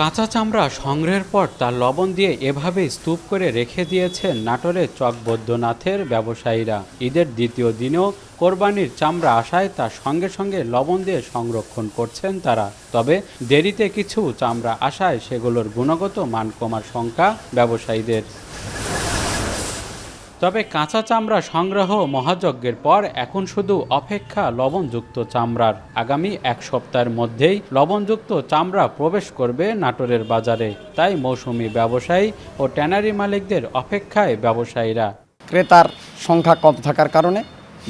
কাঁচা চামড়া সংগ্রহের পর তা লবণ দিয়ে এভাবে স্তূপ করে রেখে দিয়েছেন নাটোরের চকবৈদ্যনাথের ব্যবসায়ীরা। ঈদের দ্বিতীয় দিনেও কোরবানির চামড়া আসায় তা সঙ্গে সঙ্গে লবণ দিয়ে সংরক্ষণ করছেন তারা। তবে দেরিতে কিছু চামড়া আসায় সেগুলোর গুণগত মান কমার শঙ্কা ব্যবসায়ীদের। তবে কাঁচা চামড়া সংগ্রহ মহাযজ্ঞের পর এখন শুধু অপেক্ষা লবণযুক্ত চামড়ার। আগামী এক সপ্তাহের মধ্যেই লবণযুক্ত চামড়া প্রবেশ করবে নাটোরের বাজারে। তাই মৌসুমি ব্যবসায়ী ও ট্যানারি মালিকদের অপেক্ষায় ব্যবসায়ীরা। ক্রেতার সংখ্যা কম থাকার কারণে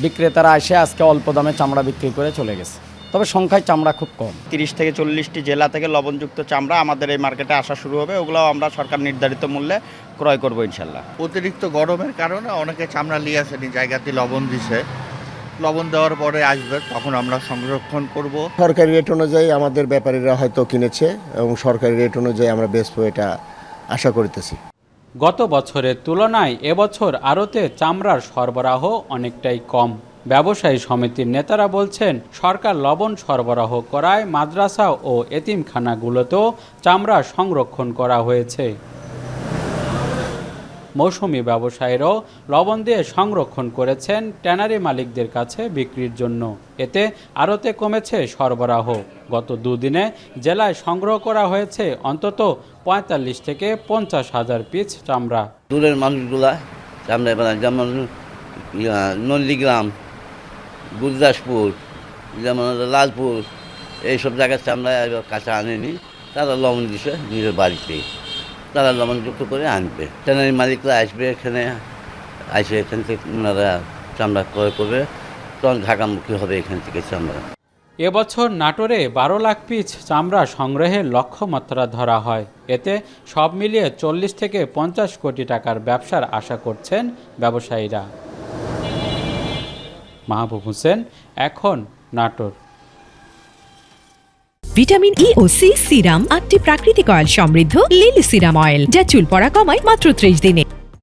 বিক্রেতারা এসে আজকে অল্প দামে চামড়া বিক্রি করে চলে গেছে। তবে সংখ্যায় চামড়া খুব কম। 30 থেকে 40টি জেলা থেকে লবণযুক্ত চামড়া আমাদের এই মার্কেটে আসা শুরু হবে। ওগুলো আমরা সরকার নির্ধারিত মূল্যে ক্রয় করব ইনশাল্লাহ। অতিরিক্ত গরমের কারণে অনেকে চামড়া নিয়ে আসেনি, জায়গাতে লবণ দিছে। লবণ দেওয়ার পরে আসবে, তখন আমরা সংরক্ষণ করব। সরকারি রেট অনুযায়ী আমাদের ব্যাপারীরা হয়তো কিনেছে এবং সরকারি রেট অনুযায়ী আমরা বেচবো, এটা আশা করতেছি। গত বছরের তুলনায় এবছর আড়তে চামড়ার সরবরাহ অনেকটাই কম। ব্যবসায়ী সমিতির নেতারা বলছেন, সরকার লবণ সরবরাহ করায় মাদ্রাসা ও এতিমখানাগুলোতেও চামড়া সংরক্ষণ করা হয়েছে। মৌসুমি ব্যবসায়ীরাও লবণ দিয়ে সংরক্ষণ করেছেন ট্যানারি মালিকদের কাছে বিক্রির জন্য। এতে আড়তে কমেছে সরবরাহ। গত দুদিনে জেলায় সংগ্রহ করা হয়েছে অন্তত ৪৫ থেকে ৫০ হাজার পিস চামড়া। দূরের মানুষগুলা চামড়া বানায়, যেমন নন্দীগ্রাম, গুরদাসপুর, যেমন লালপুর, এইসব জায়গার চামড়া কাঁচা আনেনি। তারা লবণ দিছে নিজের বাড়িতে, তারা লবণযুক্ত করে আনবে। ট্যানারি মালিকরা আসবে এখানে, এখান থেকে ওনারা চামড়া ক্রয় করবে, তখন ঢাকামুখী হবে এখান থেকে চামড়া। এবছর নাটোরে ১২ লাখ পিস চামড়া সংগ্রহের লক্ষ্যমাত্রা ধরা হয়। এতে সব মিলিয়ে ৪০ থেকে ৫০ কোটি টাকার ব্যবসার আশা করছেন ব্যবসায়ীরা। মাহবুব হোসেন, এখন নাটোর। ভিটামিন ই ও সি সিরাম ৮টি প্রাকৃতিক অয়েল সমৃদ্ধ লিলি সিরাম অয়েল, যা চুল পড়া কমায় মাত্র ৩০ দিনে।